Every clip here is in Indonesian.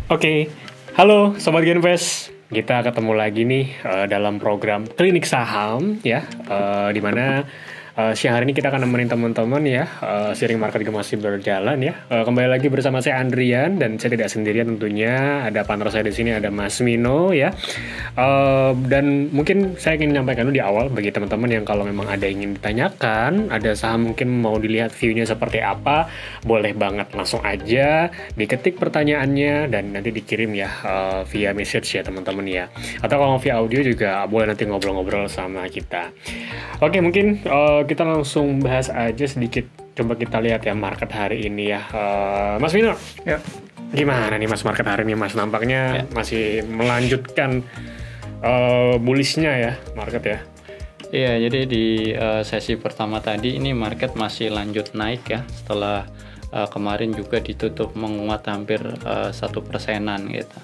Oke, halo Sobat Genvest. Kita ketemu lagi nih dalam program Klinik Saham ya, di mana siang hari ini kita akan nemenin teman-teman ya, sharing market juga masih berjalan ya. Kembali lagi bersama saya Andrian dan saya tidak sendirian tentunya, ada partner saya di sini, ada Mas Mino ya. Dan mungkin saya ingin menyampaikan dulu di awal bagi teman-teman yang kalau memang ada yang ingin ditanyakan, ada saham mungkin mau dilihat view-nya seperti apa, boleh banget langsung aja diketik pertanyaannya dan nanti dikirim ya via message ya teman-teman ya. Atau kalau via audio juga boleh nanti ngobrol-ngobrol sama kita. Oke, mungkin kita langsung bahas aja sedikit. Coba kita lihat ya market hari ini ya. Mas Vino, Ya. gimana nih Mas market hari ini Mas? Nampaknya masih melanjutkan bullishnya ya market ya. Iya, jadi di sesi pertama tadi ini market masih lanjut naik ya, setelah kemarin juga ditutup menguat hampir 1%-an gitu.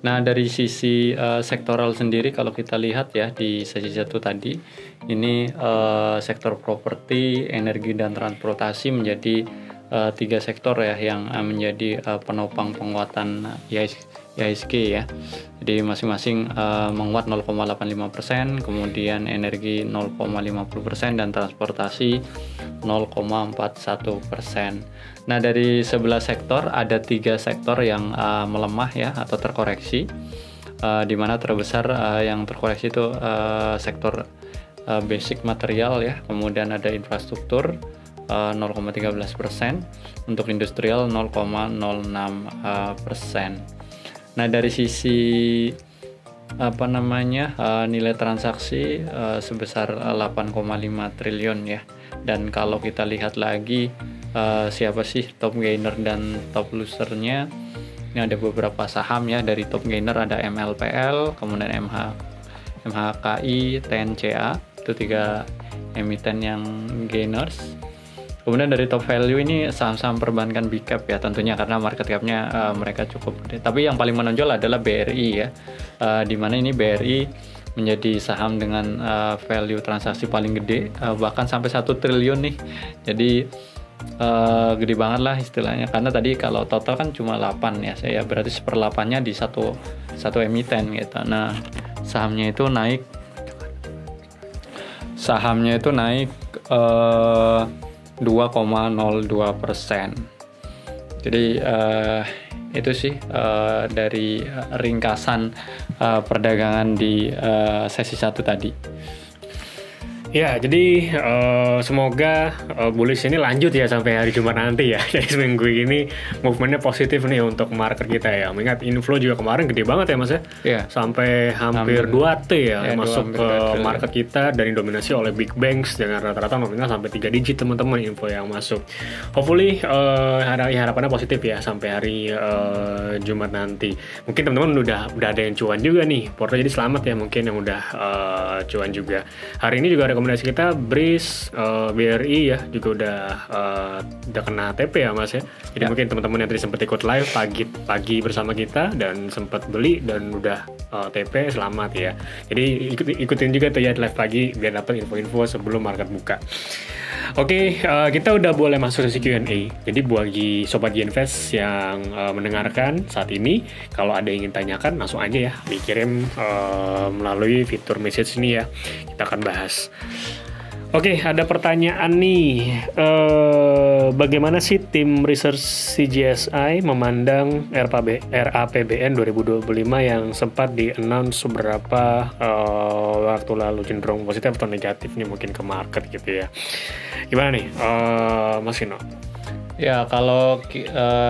Nah, dari sisi sektoral sendiri kalau kita lihat ya di sesi satu tadi, ini sektor properti, energi dan transportasi menjadi tiga sektor ya yang menjadi penopang penguatan IHSG ya. Jadi masing-masing menguat 0,85%, kemudian energi 0,50% dan transportasi 0,41%. Nah, dari 11 sektor ada 3 sektor yang melemah ya atau terkoreksi, di mana terbesar yang terkoreksi itu sektor basic material ya, kemudian ada infrastruktur 0,13%, untuk industrial 0,06%. Nah, dari sisi nilai transaksi sebesar 8,5 triliun ya. Dan kalau kita lihat lagi siapa sih top gainer dan top losernya, ini ada beberapa saham ya. Dari top gainer ada MLPL, kemudian MHKI, TNCA, itu 3 emiten yang gainers. Kemudian dari top value ini saham-saham perbankan big cap ya, tentunya karena market cap-nya mereka cukup gede. Tapi yang paling menonjol adalah BRI ya, di mana ini BRI menjadi saham dengan value transaksi paling gede, bahkan sampai 1 triliun nih. Jadi gede banget lah istilahnya, karena tadi kalau total kan cuma 8 ya, saya berarti 1/8-nya di satu emiten gitu. Nah, sahamnya itu naik 2,02%. Jadi itu sih dari ringkasan perdagangan di sesi 1 tadi. Ya, jadi semoga bullish ini lanjut ya sampai hari Jumat nanti ya. Jadi seminggu ini movementnya positif nih untuk market kita ya. Mengingat inflow juga kemarin gede banget ya Mas ya. Iya. Sampai hampir 2T ya, masuk ke 2 market kita dan didominasi oleh big banks dengan rata-rata nominal sampai 3 digit teman-teman info yang masuk. Hopefully harapannya positif ya sampai hari Jumat nanti. Mungkin teman-teman udah ada yang cuan juga nih. Porto jadi selamat ya mungkin yang udah cuan juga. Hari ini juga ada rekomendasi kita BRIS, BRI ya juga udah kena TP ya Mas ya. Jadi mungkin teman-teman yang tadi sempat ikut live pagi bersama kita dan sempat beli dan udah TP selamat ya. Jadi ikutin juga tuh ya live pagi biar dapat info-info sebelum market buka. Oke, kita udah boleh masuk sesi Q&A. Jadi bagi Sobat Genvest yang mendengarkan saat ini, kalau ada yang ingin tanyakan langsung aja ya dikirim melalui fitur message ini ya. Kita akan bahas. Oke, ada pertanyaan nih. Bagaimana sih tim research CGSI memandang RAPBN 2025 yang sempat di-announce beberapa waktu lalu, cenderung positif atau negatif nih mungkin ke market gitu ya. Gimana nih, Mas Vino? Ya, kalau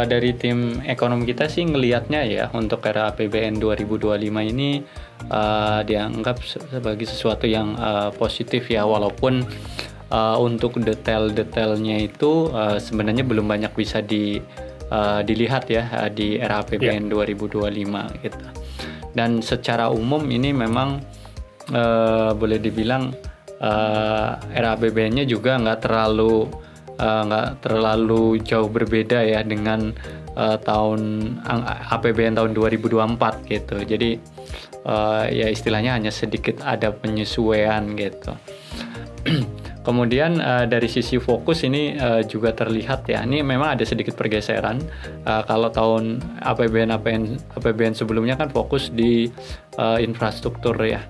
dari tim ekonom kita sih ngelihatnya ya untuk RAPBN 2025 ini dianggap sebagai sesuatu yang positif ya, walaupun untuk detail-detailnya itu sebenarnya belum banyak bisa dilihat ya di RAPBN 2025 gitu. Dan secara umum ini memang boleh dibilang RAPBN-nya juga nggak terlalu jauh berbeda ya dengan APBN tahun 2024 gitu. Jadi ya istilahnya hanya sedikit ada penyesuaian gitu. Kemudian dari sisi fokus ini juga terlihat ya, ini memang ada sedikit pergeseran. Kalau tahun APBN sebelumnya kan fokus di infrastruktur ya,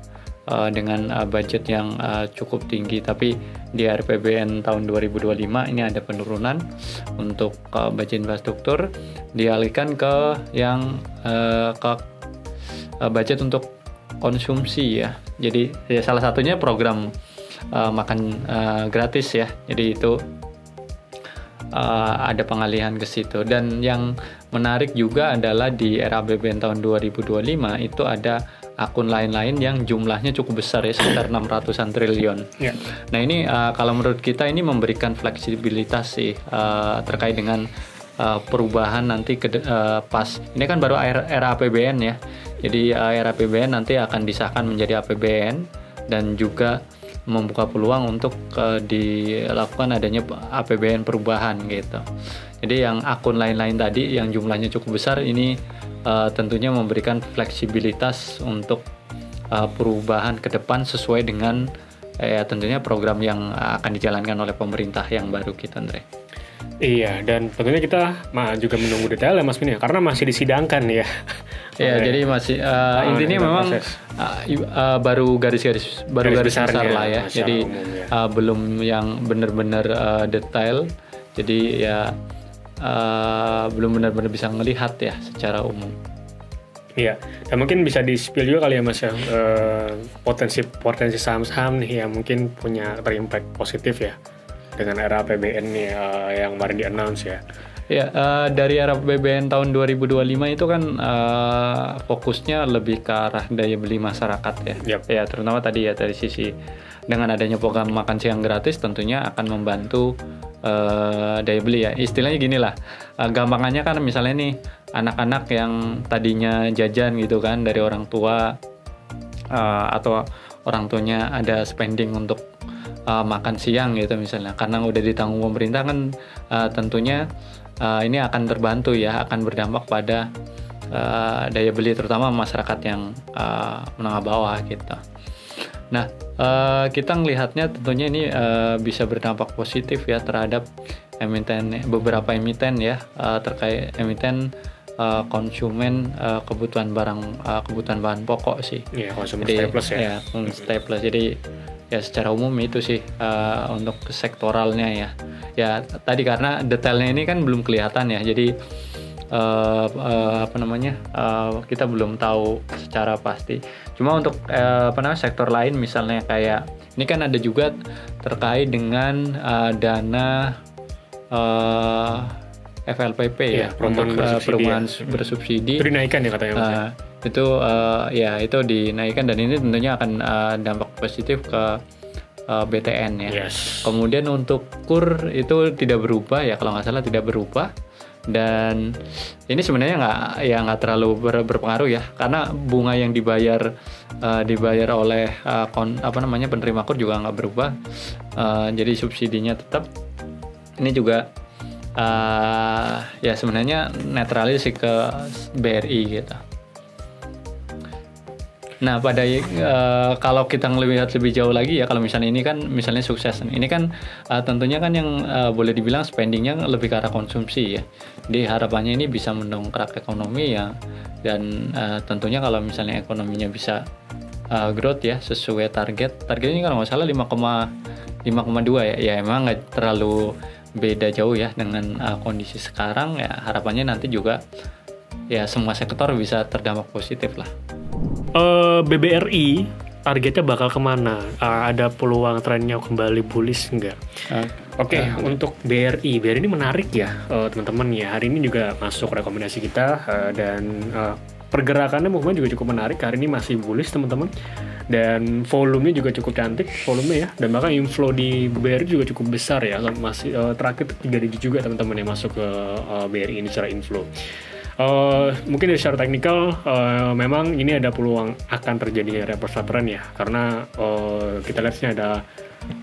dengan budget yang cukup tinggi, tapi di RPBN tahun 2025 ini ada penurunan untuk budget infrastruktur, dialihkan ke yang ke budget untuk konsumsi ya. Jadi ya, salah satunya program makan gratis ya. Jadi itu ada pengalihan ke situ. Dan yang menarik juga adalah di RAPBN tahun 2025 itu ada akun lain-lain yang jumlahnya cukup besar ya, sekitar 600-an triliun. Yeah. Nah ini kalau menurut kita ini memberikan fleksibilitas sih terkait dengan perubahan nanti pas ini kan baru era APBN ya. Jadi era APBN nanti akan disahkan menjadi APBN dan juga membuka peluang untuk dilakukan adanya APBN perubahan gitu. Jadi yang akun lain-lain tadi yang jumlahnya cukup besar ini tentunya memberikan fleksibilitas untuk perubahan ke depan sesuai dengan tentunya program yang akan dijalankan oleh pemerintah yang baru kita, Andre. Iya, dan tentunya kita juga menunggu detail ya Mas Min ya, karena masih disidangkan ya. Iya, jadi masih intinya memang baru garis besar lah ya. Jadi belum yang benar-benar detail. Jadi ya belum benar-benar bisa melihat ya secara umum. Iya, dan mungkin bisa di-spill juga kali ya Mas ya, potensi saham-saham nih yang mungkin punya terimpact positif ya dengan era APBN nih yang kemarin di-announce ya. Ya, dari era APBN tahun 2025 itu kan fokusnya lebih ke arah daya beli masyarakat ya. Yep. Ya, terutama tadi ya dari sisi dengan adanya program makan siang gratis tentunya akan membantu daya beli ya. Istilahnya gini lah, gampangannya kan misalnya nih anak-anak yang tadinya jajan gitu kan dari orang tua atau orang tuanya ada spending untuk makan siang gitu misalnya, karena udah ditanggung pemerintah kan tentunya ini akan terbantu ya, akan berdampak pada daya beli terutama masyarakat yang menengah bawah gitu. Nah kita melihatnya tentunya ini bisa berdampak positif ya terhadap beberapa emiten ya, terkait emiten konsumen kebutuhan bahan pokok sih. Iya, konsumen staples ya. Ya, staples. Jadi ya secara umum itu sih untuk sektoralnya ya. Ya tadi karena detailnya ini kan belum kelihatan ya. Jadi kita belum tahu secara pasti. Cuma untuk sektor lain misalnya kayak ini kan ada juga terkait dengan dana FLPP ya, perumahan bersubsidi. Itu dinaikkan ya katanya Mas. Itu dinaikkan dan ini tentunya akan dampak positif ke BTN ya. Yes. Kemudian untuk KUR itu tidak berubah ya, kalau nggak salah tidak berubah. Dan ini sebenarnya nggak terlalu berpengaruh ya, karena bunga yang dibayar oleh penerima KUR juga nggak berubah. Jadi subsidinya tetap. Ini juga ya sebenarnya netralis sih ke BRI gitu. Nah pada kalau kita melihat lebih jauh lagi ya, kalau misalnya ini kan misalnya sukses, ini kan tentunya kan yang boleh dibilang spendingnya lebih ke arah konsumsi ya. Jadi harapannya ini bisa mendongkrak ekonomi ya, dan tentunya kalau misalnya ekonominya bisa growth ya sesuai targetnya kalau nggak salah 5,2 ya. Ya emang nggak terlalu beda jauh ya dengan kondisi sekarang ya. Harapannya nanti juga ya semua sektor bisa terdampak positif lah. BBRI targetnya bakal kemana? Ada peluang trennya kembali bullish nggak? Oke, untuk BRI ini menarik ya teman-teman ya. Hari ini juga masuk rekomendasi kita dan pergerakannya movement juga cukup menarik. Hari ini masih bullish teman-teman, dan volumenya juga cukup cantik volumenya ya, dan bahkan inflow di BRI juga cukup besar ya. Masih terakhir 3 digit juga teman-teman yang masuk ke BRI ini secara inflow. Mungkin dari secara teknikal memang ini ada peluang akan terjadi reverse trend ya, karena kita lihat sini ada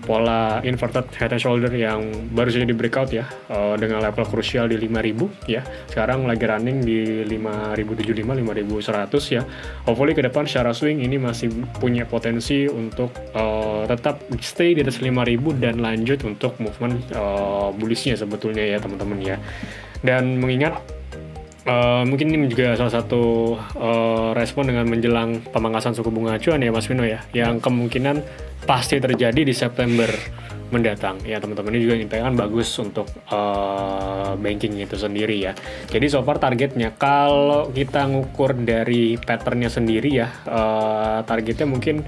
pola inverted head and shoulder yang baru saja di breakout ya, dengan level krusial di 5000 ya. Sekarang lagi running di 5075, 5100 ya. Hopefully ke depan secara swing ini masih punya potensi untuk tetap stay di atas 5000 dan lanjut untuk movement bullishnya sebetulnya ya teman-teman ya. Dan mengingat mungkin ini juga salah satu respon dengan menjelang pemangkasan suku bunga acuan ya Mas Vino ya, yang kemungkinan pasti terjadi di September mendatang ya teman-teman. Ini juga impactkan bagus untuk banking itu sendiri ya. Jadi so far targetnya kalau kita ngukur dari patternnya sendiri ya, targetnya mungkin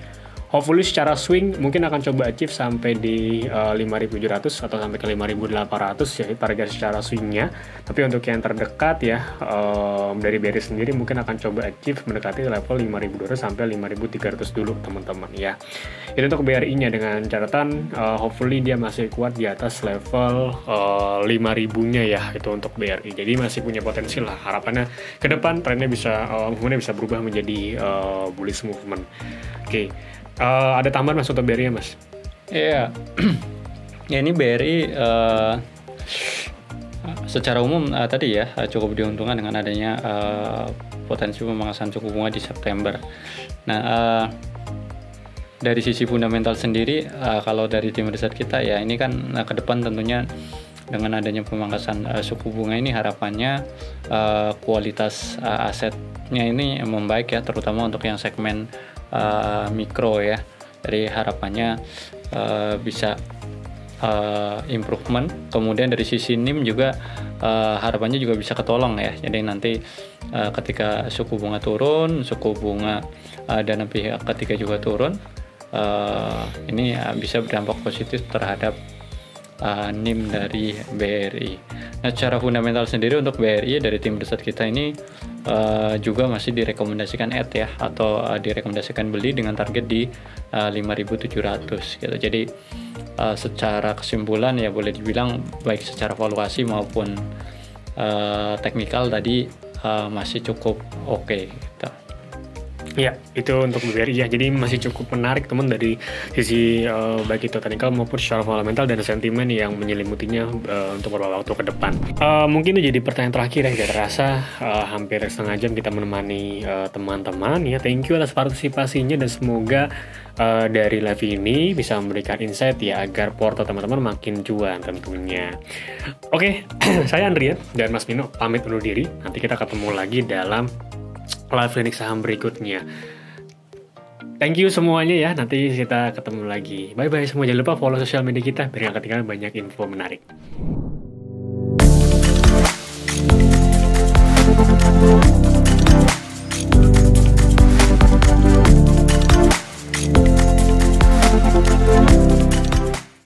hopefully secara swing mungkin akan coba achieve sampai di 5.700 atau sampai ke 5.800 ya target secara swingnya. Tapi untuk yang terdekat ya dari BRI sendiri mungkin akan coba achieve mendekati level 5.200 sampai 5.300 dulu teman-teman ya. Itu untuk BRI-nya dengan catatan hopefully dia masih kuat di atas level 5.000-nya ya itu untuk BRI. Jadi masih punya potensi lah, harapannya ke depan trennya bisa berubah menjadi bullish movement. Oke. Ada tambahan Mas untuk BRI ya Mas? Iya, ya ini BRI secara umum tadi ya cukup diuntungkan dengan adanya potensi pemangkasan suku bunga di September. Nah, dari sisi fundamental sendiri, kalau dari tim riset kita ya ini kan ke depan tentunya dengan adanya pemangkasan suku bunga ini harapannya kualitas asetnya ini membaik ya, terutama untuk yang segmen mikro ya. Jadi harapannya bisa improvement. Kemudian dari sisi NIM juga harapannya juga bisa ketolong ya. Jadi nanti ketika suku bunga turun, suku bunga dana pihak ketiga juga turun, ini bisa berdampak positif terhadap NIM dari BRI. Nah, secara fundamental sendiri untuk BRI dari tim riset kita ini juga masih direkomendasikan add ya, atau direkomendasikan beli dengan target di 5.700 gitu. Jadi secara kesimpulan ya boleh dibilang baik secara valuasi maupun teknikal tadi masih cukup oke gitu. Ya, itu untuk BRI ya. Jadi masih cukup menarik teman dari sisi baik itu teknikal maupun secara fundamental dan sentimen yang menyelimutinya untuk beberapa waktu ke depan. Mungkin itu jadi pertanyaan terakhir ya. Tidak terasa hampir setengah jam kita menemani teman-teman ya. Thank you atas partisipasinya dan semoga dari live ini bisa memberikan insight ya agar porto teman-teman makin cuan tentunya. Oke, saya Andrian dan Mas Vino pamit undur diri. Nanti kita ketemu lagi dalam live klinik saham berikutnya. Thank you semuanya ya. Nanti kita ketemu lagi. Bye bye semua. Jangan lupa follow sosial media kita biar nggak ketinggalan banyak info menarik.